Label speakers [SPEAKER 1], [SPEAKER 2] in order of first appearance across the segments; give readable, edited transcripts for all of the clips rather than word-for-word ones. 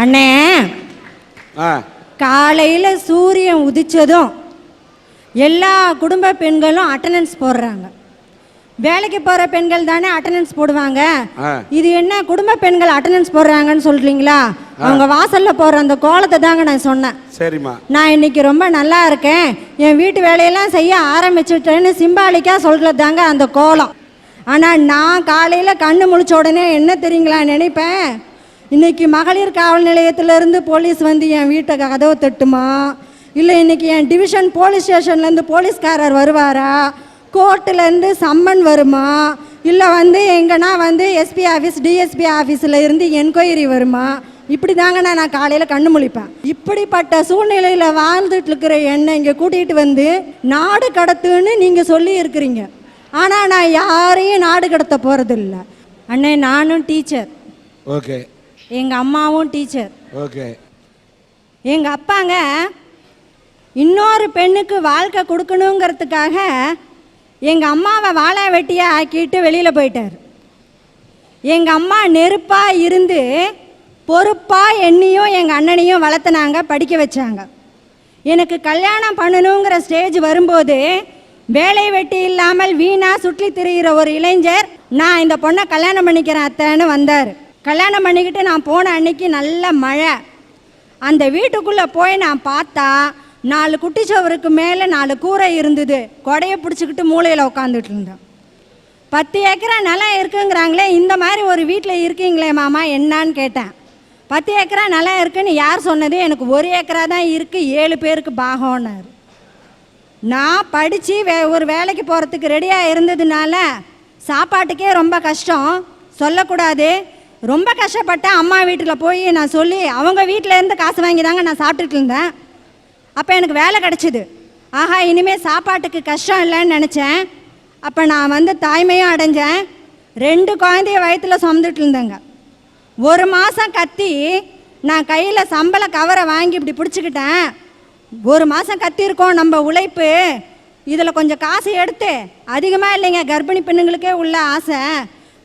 [SPEAKER 1] அண்ணே, காலையில் சூரியன் உதிச்சதும் எல்லா குடும்ப பெண்களும் அட்டண்டன்ஸ் போடுறாங்க. வேலைக்கு போகிற பெண்கள் தானே அட்டண்டன்ஸ் போடுவாங்க. இது என்ன குடும்ப பெண்கள் அட்டண்டன்ஸ் போடுறாங்கன்னு சொல்றீங்களா? அவங்க வாசல்ல போற அந்த கோலத்தை தாங்க நான் சொன்னேன். சரிம்மா, நான் இன்னைக்கு ரொம்ப நல்லா இருக்கேன், என் வீட்டு வேலையெல்லாம் செய்ய ஆரம்பிச்சுட்டேன்னு சிம்பாலிக்காக சொல்கிறது தாங்க அந்த கோலம். ஆனால் நான் காலையில் கண்ணு முழிச்ச உடனே என்ன தெரியுங்களா நினைப்பேன், இன்னைக்கு மகளிர் காவல் நிலையத்திலேருந்து போலீஸ் வந்து என் வீட்டை கதவை தட்டுமா, இல்லை இன்னைக்கு என் டிவிஷன் போலீஸ் ஸ்டேஷன்லேருந்து போலீஸ்காரர் வருவாரா, கோர்ட்டுலேருந்து சம்மன் வருமா, இல்லை வந்து எங்கன்னா வந்து எஸ்பி ஆஃபீஸ் டிஎஸ்பி ஆஃபீஸில் இருந்து என்கொயரி வருமா, இப்படி தாங்க நான் காலையில் கண்ணு முழிப்பேன். இப்படிப்பட்ட சூழ்நிலையில் வாழ்ந்துட்டு இருக்கிற என்னை இங்கே கூட்டிகிட்டு வந்து நாடு கடத்துன்னு நீங்கள் சொல்லி இருக்கிறீங்க. ஆனால் நான் யாரையும் நாடு கடத்த போகிறதில்ல. அண்ணே, நானும் டீச்சர்,
[SPEAKER 2] ஓகே,
[SPEAKER 1] எங்கள் அம்மாவும் டீச்சர்,
[SPEAKER 2] ஓகே.
[SPEAKER 1] எங்கள் அப்பாங்க இன்னொரு பெண்ணுக்கு வாழ்க்கை கொடுக்கணுங்கிறதுக்காக எங்கள் அம்மாவை வாழை வெட்டியாக ஆக்கிட்டு வெளியில் போயிட்டார். எங்கள் அம்மா நெருப்பாக இருந்து பொறுப்பாக என்னையும் எங்கள் அண்ணனையும் வளர்த்துனாங்க, படிக்க வச்சாங்க. எனக்கு கல்யாணம் பண்ணணுங்கிற ஸ்டேஜ் வரும்போது வேலை வெட்டி இல்லாமல் வீணாக சுற்றி திரிகிற ஒரு இளைஞர் நான் இந்த பொண்ணை கல்யாணம் பண்ணிக்கிறேன் அத்தைன்னு வந்தார். கல்யாணம் பண்ணிக்கிட்டு நான் போன அன்னைக்கு நல்ல மழை. அந்த வீட்டுக்குள்ளே போய் நான் பார்த்தா 4 குட்டிச்சவருக்கு மேலே 4 கூரை இருந்தது. கொடையை பிடிச்சிக்கிட்டு மூளையில் உட்காந்துட்டு இருந்தேன். 10 ஏக்கரா நிலம் இருக்குங்கிறாங்களே, இந்த மாதிரி ஒரு வீட்டில் இருக்கீங்களே மாமா என்னான்னு கேட்டேன். 10 ஏக்கரா நிலம் இருக்குன்னு யார் சொன்னது, எனக்கு 1 ஏக்கரா தான் இருக்குது, 7 பேருக்கு பாகம்னாரு. நான் படித்து ஒரு வேலைக்கு போகிறதுக்கு ரெடியாக இருந்ததுனால சாப்பாட்டுக்கே ரொம்ப கஷ்டம், சொல்லக்கூடாது, ரொம்ப கஷ்டப்பட்டேன். அம்மா வீட்டில் போய் நான் சொல்லி அவங்க வீட்டிலேருந்து காசு வாங்கி தாங்க நான் சாப்பிட்டுட்டு இருந்தேன். அப்போ எனக்கு வேலை கிடச்சிது. ஆஹா, இனிமேல் சாப்பாட்டுக்கு கஷ்டம் இல்லைன்னு நினச்சேன். அப்போ நான் வந்து தாய்மையும் அடைஞ்சேன். 2 குழந்தைய வயிற்றில் சுமந்துட்டு இருந்தேங்க. 1 மாதம் கத்தி நான் கையில் சம்பள கவரை வாங்கி இப்படி பிடிச்சிக்கிட்டேன். 1 மாதம் கத்திருக்கோம் நம்ம உழைப்பு, இதில் கொஞ்சம் காசு எடுத்து, அதிகமாக இல்லைங்க கர்ப்பிணி பெண்ணுங்களுக்கே உள்ள ஆசை,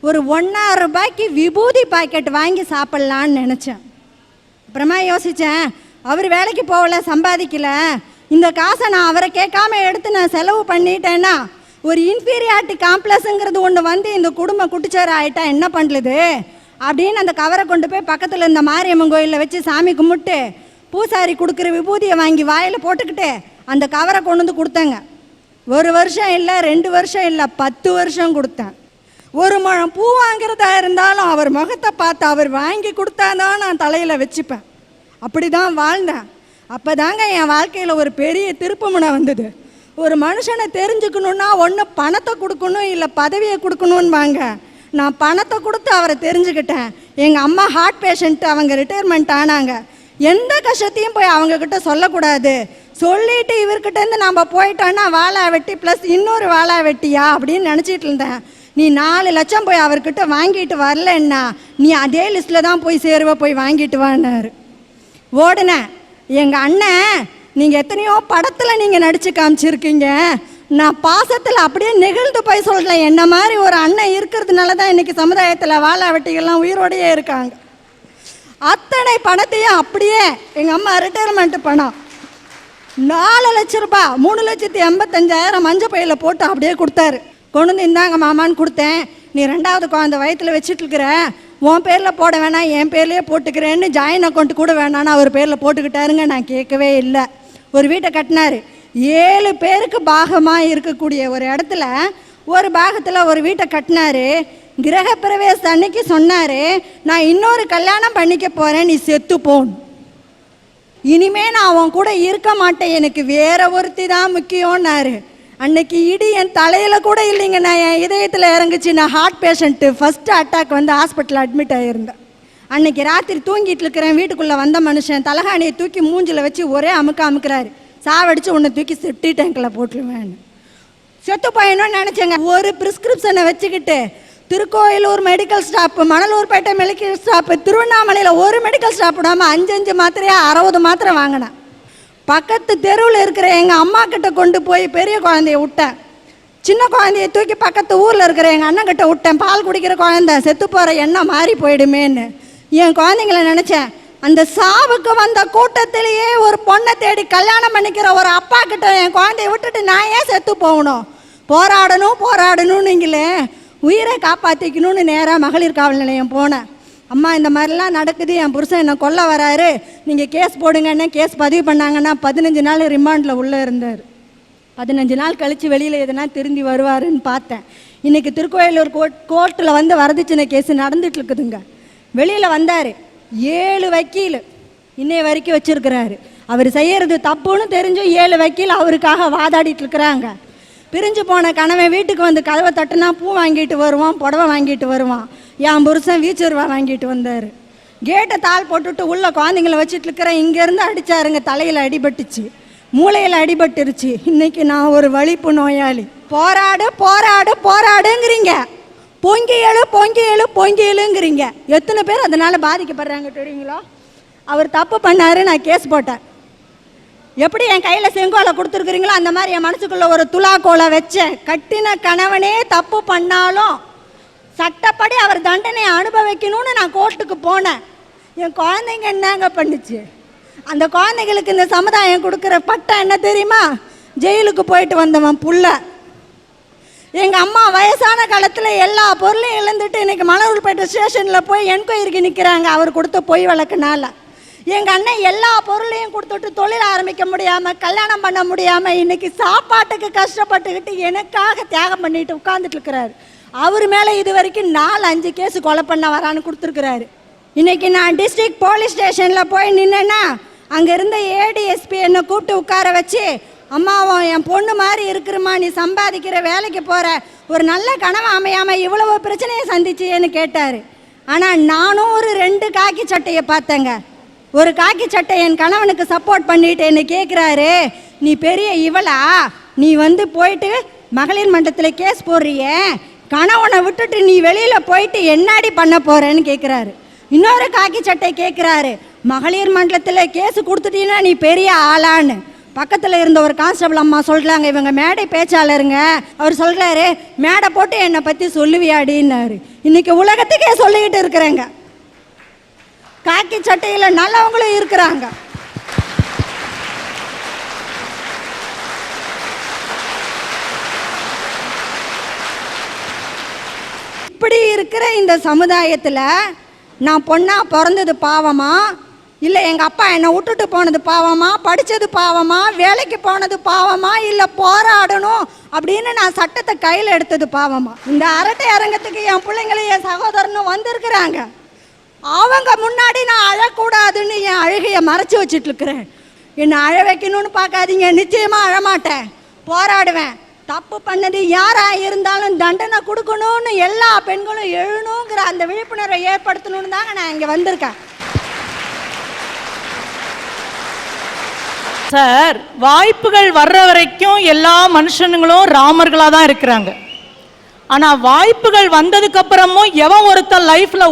[SPEAKER 1] ஒரு 1,000 ரூபாய்க்கு விபூதி பாக்கெட் வாங்கி சாப்பிட்லான்னு நினச்சேன். அப்புறமா யோசித்தேன், அவர் வேலைக்கு போகல, சம்பாதிக்கல, இந்த காசை நான் அவரை கேட்காம எடுத்து நான் செலவு பண்ணிட்டேன்னா ஒரு இன்ஃபீரியாரிட்டி காம்ப்ளெக்ஸுங்கிறது ஒன்று வந்து இந்த குடும்பம் குட்டிச்சேர ஆகிட்டா என்ன பண்ணுறது அப்படின்னு அந்த கவரை கொண்டு போய் பக்கத்தில் இந்த மாரியம்மன் கோயிலில் வச்சு சாமி கும்பிட்டு பூசாரி கொடுக்குற விபூதியை வாங்கி வாயில் போட்டுக்கிட்டு அந்த கவரை கொண்டு வந்து கொடுத்தேங்க. 1 வருஷம் இல்லை, 2 வருஷம் இல்லை, 10 வருஷம் கொடுத்தேன். 1 முழம் பூ வாங்கிறதா இருந்தாலும் அவர் முகத்தை பார்த்து அவர் வாங்கி கொடுத்தாதான் நான் தலையில் வச்சுப்பேன். அப்படி தான் வாழ்ந்தேன். அப்போ தாங்க என் வாழ்க்கையில் ஒரு பெரிய திருப்புமுனை வந்தது. ஒரு மனுஷனை தெரிஞ்சுக்கணுன்னா ஒன்று பணத்தை கொடுக்கணும், இல்லை பதவியை கொடுக்கணும்பாங்க. நான் பணத்தை கொடுத்து அவரை தெரிஞ்சுக்கிட்டேன். எங்கள் அம்மா ஹார்ட் பேஷண்ட்டு, அவங்க ரிட்டையர்மெண்ட் ஆனாங்க. எந்த கஷ்டத்தையும் போய் அவங்கக்கிட்ட சொல்லக்கூடாது, சொல்லிட்டு இவர்கிட்டேருந்து நம்ம போயிட்டோன்னா வாழா வெட்டி ப்ளஸ் இன்னொரு வாழா வெட்டியா அப்படின்னு நினச்சிட்டு இருந்தேன். நீ 4 லட்சம் போய் அவர்கிட்ட வாங்கிட்டு வரலன்னா நீ அதே லிஸ்ட்டில் தான் போய் சேருவ, போய் வாங்கிட்டு வான்னாரு. ஓடுனேன். எங்கள் அண்ணன், நீங்கள் எத்தனையோ படத்தில் நீங்கள் நடித்து காமிச்சிருக்கீங்க, நான் பாசத்தில் அப்படியே நெகிழ்ந்து போய் சொல்கிறேன், என்ன மாதிரி ஒரு அண்ணன் இருக்கிறதுனால தான் இன்றைக்கி சமுதாயத்தில் வாழா வெட்டிகள்லாம் உயிரோடையே இருக்காங்க. அத்தனை பணத்தையும் அப்படியே எங்கள் அம்மா ரிட்டையர்மெண்ட்டு பணம் 4 லட்சம் ரூபாய் 3,85,000 மஞ்சள் பையில் போட்டு அப்படியே கொடுத்தாரு. கொண்டு வந்து இந்தாங்க மாமான்னு கொடுத்தேன். நீ 2வது குழந்தை வயிற்றில் வச்சுட்டு இருக்கிற, உன் பேரில் போட வேணாம், என் பேர்லேயே போட்டுக்கிறேன்னு ஜாயின் அக்கௌண்ட் கூட வேணான்னு அவர் பேரில் போட்டுக்கிட்டாருங்க. நான் கேட்கவே இல்லை. ஒரு வீட்டை கட்டினார். 7 பேருக்கு பாகமாக இருக்கக்கூடிய ஒரு இடத்துல ஒரு பாகத்தில் ஒரு வீட்டை கட்டினார். கிரகப்பிரவேச அன்னைக்கு சொன்னார், நான் இன்னொரு கல்யாணம் பண்ணிக்க போகிறேன், நீ செத்து போன், இனிமே நான் அவன் கூட இருக்க மாட்டேன், எனக்கு வேற ஒருத்தி தான் முக்கியம்னாரு. அன்னைக்கு இடி என் தலையில் கூட இல்லைங்க, நான் என் இதயத்தில் இறங்குச்சு. நான் ஹார்ட் பேஷண்ட்டு, ஃபஸ்ட்டு அட்டாக் வந்து ஹாஸ்பிட்டலில் அட்மிட் ஆகியிருந்தேன். அன்னைக்கு ராத்திரி தூங்கிட்டு இருக்கிறேன். வீட்டுக்குள்ளே வந்த மனுஷன் தலகாணியை தூக்கி மூஞ்சில் வச்சு ஒரே அமுக்குறாரு. சாவடிச்சு உன்னை தூக்கி செப்டி டேங்கில் போட்டுருவேன். செத்து போயணும்னு நினச்சேங்க. ஒரு ப்ரிஸ்கிரிப்ஷனை வச்சுக்கிட்டு Tirukkoyilur medical shop, Manalurpettai medical shop, திருவண்ணாமலையில் ஒரு மெடிக்கல் ஸ்டாப் விடாமல் 5 மாத்திரையா 60 மாத்திரை வாங்கினேன். பக்கத்து தெருவில் இருக்கிற எங்கள் அம்மா கிட்ட கொண்டு போய் பெரிய குழந்தைய விட்டேன். சின்ன குழந்தைய தூக்கி பக்கத்து ஊரில் இருக்கிற எங்கள் அண்ணன் கிட்ட விட்டேன். பால் குடிக்கிற குழந்தை செத்து போகிற எண்ணம் மாறி போயிடுமேன்னு. என் குழந்தைங்கள நினச்சேன், அந்த சாவுக்கு வந்த கூட்டத்திலேயே ஒரு பொண்ணை தேடி கல்யாணம் பண்ணிக்கிற ஒரு அப்பா கிட்ட என் குழந்தைய விட்டுட்டு நான் ஏன் செத்து போகணும்? போராடணும்னுங்களே, உயிரை காப்பாற்றிக்கணும்னு நேராக மகளிர் காவல் நிலையம் போனேன். அம்மா இந்த மாதிரிலாம் நடக்குது, என் புருஷன் என்னை கொல்ல வராரு, நீங்கள் கேஸ் போடுங்கன்னு கேஸ் பதிவு பண்ணாங்கன்னா 15 நாள் ரிமாண்டில் உள்ளே இருந்தார். 15 நாள் கழித்து வெளியில் எதுனா திரும்பி வருவாருன்னு பார்த்தேன். இன்றைக்கி திருக்கோயிலூர் கோர்ட்டில் வந்து வரதட்சணை கேஸ் நடந்துட்டு இருக்குதுங்க. வெளியில் வந்தார். 7 வக்கீல் இன்னைய வரைக்கும் வச்சுருக்கிறாரு. அவர் செய்கிறது தப்புன்னு தெரிஞ்சும் 7 வக்கீல் அவருக்காக வாதாடிட்டு இருக்கிறாங்க. பிரிஞ்சு போன கணவன் வீட்டுக்கு வந்து கதவை தட்டுனா பூ வாங்கிட்டு வருவான், புடவை வாங்கிட்டு வருவான். என் புருஷன் வீச்சுருவா வாங்கிட்டு வந்தார். கேட்டை தாள் போட்டுட்டு உள்ள குழந்தைங்களை வச்சுட்டு இருக்கிறேன். இங்கேருந்து அடித்தாருங்க, தலையில் அடிபட்டுச்சு, மூளையில் அடிபட்டுருச்சு. இன்னைக்கு நான் ஒரு வலிப்பு நோயாளி. போராடுங்கிறீங்க, பொங்கி எழுங்கிறீங்க. எத்தனை பேர் அதனால பாதிக்கப்படுறாங்க தெரியுங்களோ? அவர் தப்பு பண்ணாரு, நான் கேஸ் போட்டேன். எப்படி என் கையில் செங்கோலை கொடுத்துருக்குறீங்களோ அந்த மாதிரி என் மனசுக்குள்ள ஒரு துலாக்கோலை வச்சேன். கட்டின கணவனே தப்பு பண்ணாலும் சட்டப்படி அவர் தண்டனை அனுபவிக்கணும்னு நான் கோர்ட்டுக்கு போனேன். என் குழந்தைங்க என்னங்க பண்ணுச்சு? அந்த குழந்தைங்களுக்கு இந்த சமுதாயம் கொடுக்குற பட்டம் என்ன தெரியுமா? ஜெயிலுக்கு போயிட்டு வந்தவன் புள்ள. எங்கள் அம்மா வயசான காலத்தில் எல்லா பொருளையும் இழந்துட்டு இன்றைக்கி மலர்பேட்டை ஸ்டேஷனில் போய் என்கொயரிக்கு நிற்கிறாங்க அவர் கொடுத்த பொய் வழக்குனால. எங்கள் அண்ணன் எல்லா பொருளையும் கொடுத்துட்டு தொழில் ஆரம்பிக்க முடியாமல், கல்யாணம் பண்ண முடியாமல், இன்றைக்கி சாப்பாட்டுக்கு கஷ்டப்பட்டுக்கிட்டு எனக்காக தியாகம் பண்ணிட்டு உட்காந்துட்டு இருக்கிறாரு. அவர் மேலே இது வரைக்கும் 4-5 கேஸு கொலை பண்ண வரான்னு கொடுத்துருக்குறாரு. இன்றைக்கி நான் டிஸ்ட்ரிக்ட் போலீஸ் ஸ்டேஷனில் போய் நின்னேன்னா அங்கே இருந்த ஏடிஎஸ்பி என்னை கூப்பிட்டு உட்கார வச்சு, அம்மாவும் என் பொண்ணு மாதிரி இருக்கிறமா, நீ சம்பாதிக்கிற வேலைக்கு போகிற, ஒரு நல்ல கனவு அமையாமல் இவ்வளவு பிரச்சனையை சந்திச்சியேன்னு கேட்டார். ஆனால் நானும் ஒரு 2 காக்கி சட்டையை பார்த்தேங்க. ஒரு காக்கி சட்டை என் கணவனுக்கு சப்போர்ட் பண்ணிட்டு என்ன கேட்குறாரு, நீ பெரிய இவளா, நீ வந்து போயிட்டு மகளிர் மன்றத்தில் கேஸ் போடுறிய, கணவனை விட்டுட்டு நீ வெளியில் போயிட்டு என்னாடி பண்ண போகிறேன்னு கேட்குறாரு. இன்னொரு காக்கி சட்டை கேட்குறாரு, மகளிர் மன்றத்தில் கேஸு கொடுத்துட்டீங்கன்னா நீ பெரிய ஆளான்னு. பக்கத்தில் இருந்த ஒரு கான்ஸ்டபிள் அம்மா சொல்கிறாங்க, இவங்க மேடை பேச்சாளருங்க, அவர் சொல்கிறாரு, மேடை போட்டு என்னை பற்றி சொல்லுவியாடின்னாரு. இன்றைக்கி உலகத்துக்கே சொல்லிக்கிட்டு இருக்கிறேங்க. காக்கி சட்டையில் நல்லவங்களும் இருக்கிறாங்க. இப்படி இருக்கிற இந்த சமுதாயத்தில் நான் பொண்ணா பிறந்தது பாவமா, இல்லை எங்கள் அப்பா என்னை விட்டுட்டு போனது பாவமா, படித்தது பாவமா, வேலைக்கு போனது பாவமா, இல்லை போராடணும் அப்படின்னு நான் சட்டத்தை கையில் எடுத்தது பாவமா? இந்த அரட்டை அரங்கத்துக்கு என் பிள்ளைங்களும் என் சகோதரனும் வந்திருக்கிறாங்க. அவங்க முன்னாடி நான் அழக்கூடாதுன்னு என் அழுகையை மறைச்சி வச்சுட்டு இருக்கிறேன். என்னை அழ வைக்கணும்னு பார்க்காதீங்க, நிச்சயமாக அழமாட்டேன், போராடுவேன். தப்பு பண்ணது யாராக இருந்தாலும் தண்டனை கொடுக்கணும்னு எல்லா பெண்களும் எழுணுங்கிற அந்த விழிப்புணர்வை ஏற்படுத்தணும்னு தாங்க நான் இங்கே வந்திருக்கேன்.
[SPEAKER 2] சார், வாய்ப்புகள் வர்ற வரைக்கும் எல்லா மனுஷனுங்களும் ராமர்களாக தான் இருக்கிறாங்க. ஆனால் வாய்ப்புகள் வந்ததுக்கு அப்புறமும் எவன் ஒருத்தன் லைஃப்ல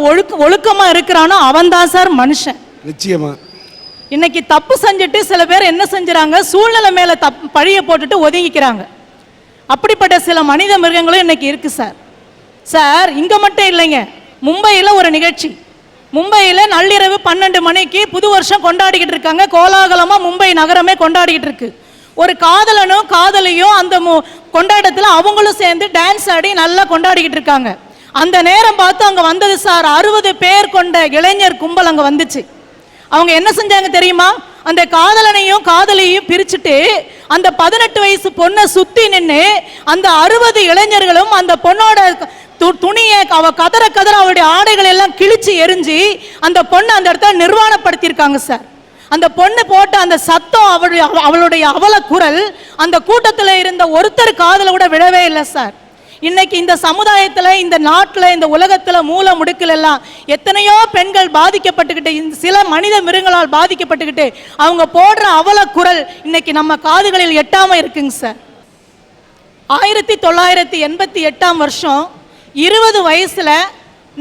[SPEAKER 2] ஒழுக்கமா இருக்கிறானோ அவன் தான் சார் மனுஷன்.
[SPEAKER 3] நிச்சயமா.
[SPEAKER 2] இன்னைக்கு தப்பு செஞ்சுட்டு சில பேர் என்ன செஞ்சுறாங்க, சூழ்நிலை மேல பழிய போட்டுட்டு ஒதுங்கிக்கிறாங்க. அப்படிப்பட்ட சில மனித மிருகங்களும் இன்னைக்கு இருக்கு சார். சார், இங்க மட்டும் இல்லைங்க, மும்பையில் ஒரு நிகழ்ச்சி. மும்பையில் நள்ளிரவு 12 மணிக்கு புது வருஷம் கொண்டாடிக்கிட்டு இருக்காங்க. கோலாகலமா மும்பை நகரமே கொண்டாடிக்கிட்டு இருக்கு. ஒரு காதலனும் காதலியும் அந்த கொண்டாட்டத்தில் அவங்களும் சேர்ந்து டான்ஸ் ஆடி நல்லா கொண்டாடிக்கிட்டு இருக்காங்க. அந்த நேரம் பார்த்து அங்கே வந்தது சார் 60 பேர் கொண்ட இளைஞர் கும்பல் அங்கே வந்துச்சு. அவங்க என்ன செஞ்சாங்க தெரியுமா? அந்த காதலனையும் காதலியையும் பிரிச்சுட்டு அந்த 18 வயசு பொண்ணை சுத்தி நின்று அந்த 60 இளைஞர்களும் அந்த பொண்ணோட துணியை அவ கதற அவளுடைய ஆடைகள் எல்லாம் கிழிச்சு எரிஞ்சு அந்த பொண்ணை அந்த இடத்துல நிர்வாணப்படுத்தியிருக்காங்க சார். அந்த பொண்ணு போட்ட அந்த சத்தம், அவளுடைய அவல குரல் அந்த கூட்டத்தில் இருந்த ஒருத்தர் காதல கூட விழவே இல்லை சார். இன்னைக்கு இந்த சமுதாயத்தில், இந்த நாட்டில், இந்த உலகத்தில் மூல முடுக்கில் எல்லாம் எத்தனையோ பெண்கள் பாதிக்கப்பட்டுக்கிட்டு, சில மனித மிருகங்களால் பாதிக்கப்பட்டுக்கிட்டு அவங்க போடுற அவல குரல் இன்னைக்கு நம்ம காதுகளில் எட்டாம இருக்குங்க சார். 1988 வருஷம் 20 வயசுல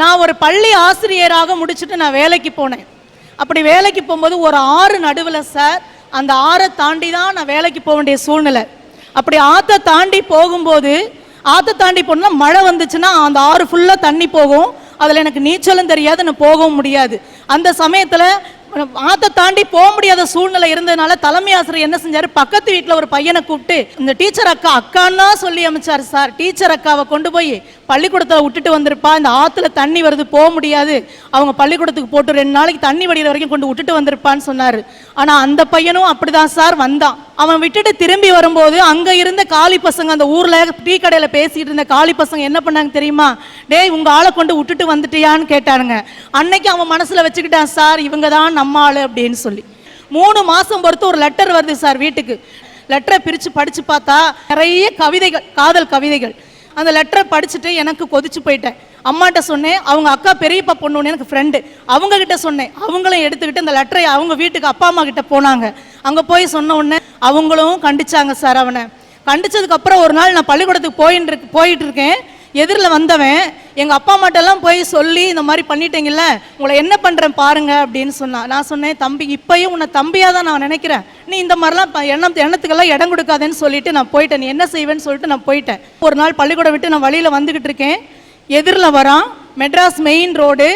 [SPEAKER 2] நான் ஒரு பள்ளி ஆசிரியராக முடிச்சுட்டு நான் வேலைக்கு போனேன். அப்படி வேலைக்கு போகும்போது ஒரு ஆறு நடுவில் சார், அந்த ஆறை தாண்டி தான் நான் வேலைக்கு போக வேண்டிய சூழ்நிலை. அப்படி ஆற்றை தாண்டி போகும்போது, ஆற்றை தாண்டி போனால் மழை வந்துச்சுன்னா அந்த ஆறு ஃபுல்லாக தண்ணி போகும். அதில் எனக்கு நீச்சலும் தெரியாது, நான் போகவும் முடியாது. அந்த சமயத்தில் ஆத்தை தாண்டி போக முடியாத சூழ்நிலை இருந்ததுனால தலைமை ஆசிரியர் என்ன செஞ்சாரு, பக்கத்து வீட்டில் ஒரு பையனை கூப்பிட்டு இந்த டீச்சர் அக்கா அக்கான்னா சொல்லி அமைச்சார் சார். டீச்சர் அக்காவை கொண்டு போய் பள்ளிக்கூடத்தில் விட்டுட்டு வந்திருப்பா, இந்த ஆற்றுல தண்ணி வருது போக முடியாது, அவங்க பள்ளிக்கூடத்துக்கு போட்டு 2 நாளைக்கு தண்ணி வடிகிற வரைக்கும் கொண்டு விட்டுட்டு வந்திருப்பான்னு சொன்னார். ஆனால் அந்த பையனும் அப்படிதான் சார் வந்தான். அவன் விட்டுட்டு திரும்பி வரும்போது அங்கே இருந்த காலி பசங்க, அந்த ஊரில் டீ கடையில் பேசிட்டு இருந்த காலி பசங்க என்ன பண்ணாங்க தெரியுமா, டேய் உங்கள் ஆளை கொண்டு விட்டுட்டு வந்துட்டியான்னு கேட்டானுங்க. அன்னைக்கு அவன் மனசில் வச்சுக்கிட்டான், சார் இவங்க தான் நம்ம ஆளு அப்படின்னு சொல்லி. 3 மாதம் பொறுத்து ஒரு லெட்டர் வருது சார் வீட்டுக்கு. லெட்டரை பிரித்து படித்து பார்த்தா நிறைய கவிதைகள், காதல் கவிதைகள். அந்த லெட்டரை படிச்சுட்டு எனக்கு கொதிச்சு போயிட்டேன். அம்மாட்ட சொன்னேன், அவங்க அக்கா பெரியப்பா பொண்ணு எனக்கு ஃப்ரெண்டு, அவங்க கிட்ட சொன்னேன். அவங்களும் எடுத்துக்கிட்டு அந்த லெட்டரை அவங்க வீட்டுக்கு அப்பா அம்மா கிட்ட போனாங்க. அங்கே போய் சொன்ன உடனே அவங்களும் கண்டிச்சாங்க சார். அவனை கண்டிச்சதுக்கப்புறம் ஒரு நாள் நான் பள்ளிக்கூடத்துக்கு போயிட்டு இருக்கேன். எதிரில் வந்தவன் எங்கள் அப்பா அம்மாட்டெல்லாம் போய் சொல்லி இந்த மாதிரி பண்ணிட்டீங்கல்ல, உங்களை என்ன பண்ணுறேன் பாருங்க அப்படின்னு சொன்னான். நான் சொன்னேன், தம்பி இப்பயும் உன்னை தம்பியாக தான் நான் நினைக்கிறேன், நீ இந்த மாதிரிலாம் எண்ணத்துக்கெல்லாம் இடம் கொடுக்காதேன்னு சொல்லிட்டு நான் போயிட்டேன். நீ என்ன செய்வேன்னு சொல்லிட்டு நான் போயிட்டேன். ஒரு நாள் பள்ளிக்கூடம் விட்டு நான் வழியில் வந்துக்கிட்டு இருக்கேன். எதிரில் வரான், மெட்ராஸ் மெயின் ரோடு,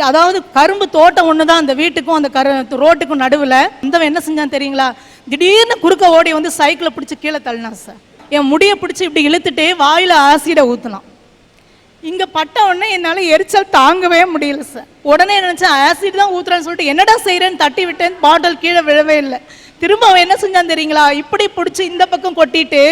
[SPEAKER 2] அதாவது கரும்பு தோட்டம் ஒன்று தான் அந்த வீட்டுக்கும் அந்த ரோட்டுக்கும் நடுவில். வந்தவன் என்ன செஞ்சான் தெரியுங்களா, திடீர்னு குறுக்க ஓடி வந்து சைக்கிளை பிடிச்சி கீழே தள்ளினான் சார். என் முடியை பிடிச்சி இப்படி இழுத்துட்டு வாயில் ஆசிடை ஊற்றினான். இங்கே பட்ட உடனே என்னால் எரிச்சல் தாங்கவே முடியல சார். உடனே நினச்சேன் ஆசிட் தான் ஊற்றுறேன்னு சொல்லிட்டு என்னடா செய்கிறேன்னு தட்டி விட்டேன். பாட்டில் கீழே விழவே இல்லை. திரும்ப அவன் என்ன செஞ்சான் தெரியுங்களா, இப்படி பிடிச்சி இந்த பக்கம் கொட்டிட்டு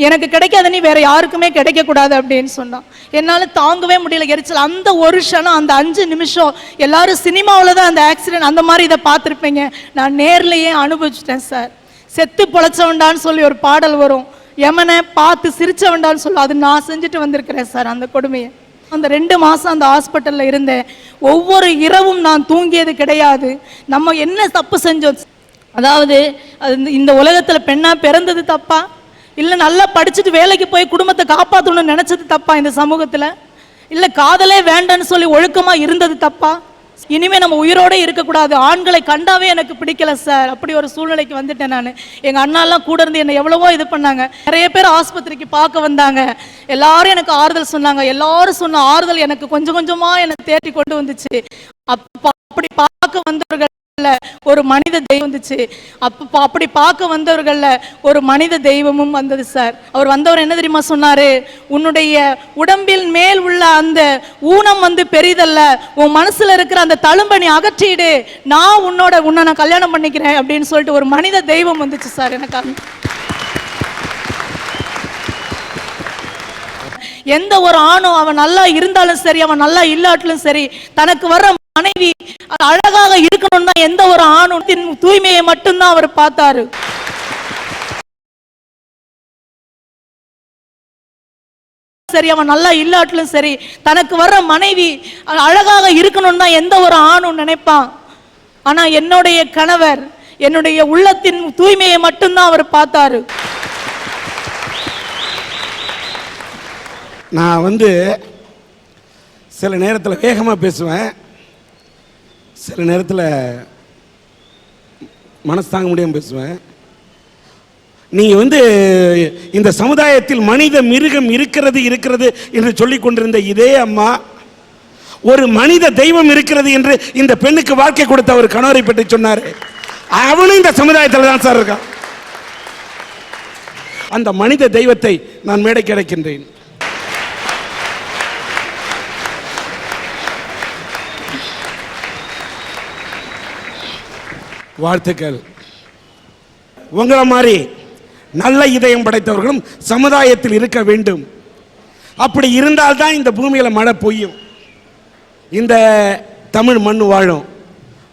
[SPEAKER 2] எனக்கு கிடைக்காத நீ வேற யாருக்குமே கிடைக்கக்கூடாது அப்படின்னு சொன்னான். என்னால் தாங்கவே முடியல எரிச்சல். அந்த ஒரு க்ஷணம், அந்த 5 நிமிஷம், எல்லாரும் சினிமாவில் தான் அந்த ஆக்சிடென்ட் அந்த மாதிரி இதை பார்த்துருப்பீங்க, நான் நேர்லையே அனுபவிச்சிட்டேன் சார். செத்து பொழைச்சவண்டான்னு சொல்லி ஒரு பாடல் வரும், எமனை பார்த்து சிரிச்சவண்டான்னு சொல்ல, அது நான் செஞ்சுட்டு வந்திருக்கிறேன் சார் அந்த கொடுமையை. அந்த 2 மாதம் அந்த ஹாஸ்பிட்டலில் இருந்தேன். ஒவ்வொரு இரவும் நான் தூங்கியது கிடையாது. நம்ம என்ன தப்பு செஞ்சோம், அதாவது இந்த உலகத்தில் பெண்ணாக பிறந்தது தப்பா, இல்லை நல்லா படிச்சுட்டு வேலைக்கு போய் குடும்பத்தை காப்பாற்றணும்னு நினச்சது தப்பா இந்த சமூகத்தில், இல்லை காதலே வேண்டான்னு சொல்லி ஒழுக்கமாக இருந்தது தப்பா, இனிமேல் நம்ம உயிரோடு இருக்கக்கூடாது, ஆண்களை கண்டாவே எனக்கு பிடிக்கல சார், அப்படி ஒரு சூழ்நிலைக்கு வந்துட்டேன் நான். எங்கள் அண்ணாலாம் கூட இருந்து என்னை எவ்வளவோ இது பண்ணாங்க. நிறைய பேர் ஆஸ்பத்திரிக்கு பார்க்க வந்தாங்க, எல்லாரும் எனக்கு ஆறுதல் சொன்னாங்க. எல்லாரும் சொன்ன ஆறுதல் எனக்கு கொஞ்சம் கொஞ்சமாக என்னை தேடி கொண்டு வந்துச்சு. அப்படி பார்க்க வந்தவர்கள் ஒரு மனித தெய்வம் வந்துச்சு. அப்படி பார்க்க வந்தவர்கள்ல ஒரு மனித தெய்வமும் வந்தது சார். அவர் வந்தவர் என்ன தெரியுமா சொன்னாரு, உன்னுடைய உடம்பில் மேல் உள்ள அந்த ஊனம் பெரிதல்ல, உன் மனசுல இருக்கிற அந்த தழும்பை அகற்றிடு, நான் உன்னை நான் கல்யாணம் பண்ணிக்கிறேன் அப்படின்னு சொல்லிட்டு ஒரு மனித தெய்வம் வந்துச்சு சார் எனக்கு. எந்த ஒரு ஆணும் அவன் நல்லா இருந்தாலும் சரி, அவன் நல்லா இல்லாட்டிலும் சரி, தனக்கு வர்ற மனைவி அழகாக இருக்கணும்னா எந்த ஒரு ஆணுத்தின் தூய்மையை மட்டும்தான் அவர் பார்த்தாரு. சரி, அவன் நல்லா இல்லாட்டிலும் சரி, தனக்கு வர்ற மனைவி அழகாக இருக்கணும்னு தான் எந்த ஒரு ஆணும் நினைப்பான். ஆனா என்னுடைய கணவர் என்னுடைய உள்ளத்தின் தூய்மையை மட்டும்தான் அவர் பார்த்தாரு.
[SPEAKER 3] நான் சில நேரத்தில் வேகமாக பேசுவேன், சில நேரத்தில் மனசு தாங்க முடியாமல் பேசுவேன். நீங்கள் இந்த சமுதாயத்தில் மனித மிருகம் இருக்கிறது என்று சொல்லிக் கொண்டிருந்த இதே அம்மா ஒரு மனித தெய்வம் இருக்கிறது என்று இந்த பெண்ணுக்கு வாழ்க்கை கொடுத்த ஒரு கணவரை பற்றி சொன்னார். அவனும் இந்த சமுதாயத்தில் தான் சார் இருக்கான். அந்த மனித தெய்வத்தை நான் மேடைக்கு அழைக்கின்றேன். வாழ்த்துக்கள். உங்களை மாதிரி நல்ல இதயம் படைத்தவர்களும் சமுதாயத்தில் இருக்க வேண்டும். அப்படி இருந்தால்தான் இந்த பூமியில் மழை பொய்யும், இந்த தமிழ் மண் வாழும்.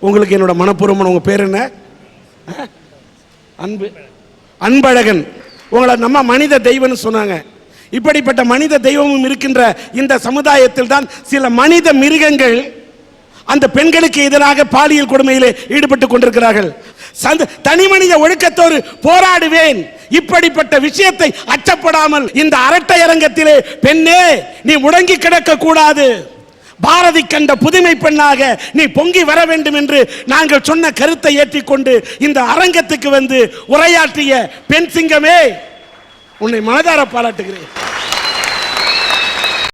[SPEAKER 3] உங்களுக்கு என்னோட மனப்பூர்வமான, உங்கள் பேர் என்ன? அன்பழகன். உங்களை நம்ம மனித தெய்வம்னு சொன்னாங்க. இப்படிப்பட்ட மனித தெய்வமும் இருக்கின்ற இந்த சமுதாயத்தில் தான் சில மனித மிருகங்கள் அந்த பெண்களுக்கு எதிராக பாலியல் கொடுமையிலே ஈடுபட்டுக் கொண்டிருக்கிறார்கள். தனி மனித ஒழுக்கத்தோடு போராடுவேன். இப்படிப்பட்ட விஷயத்தை அச்சப்படாமல் இந்த அரட்டை அரங்கத்திலே பெண்ணே நீ முடங்கி கிடக்க கூடாது, பாரதி கண்ட புதுமை பெண்ணாக நீ பொங்கி வர வேண்டும் என்று நாங்கள் சொன்ன கருத்தை ஏற்றிக்கொண்டு இந்த அரங்கத்துக்கு உரையாற்றிய பெண் சிங்கமே, உன்னை மனதார பாராட்டுகிறேன்.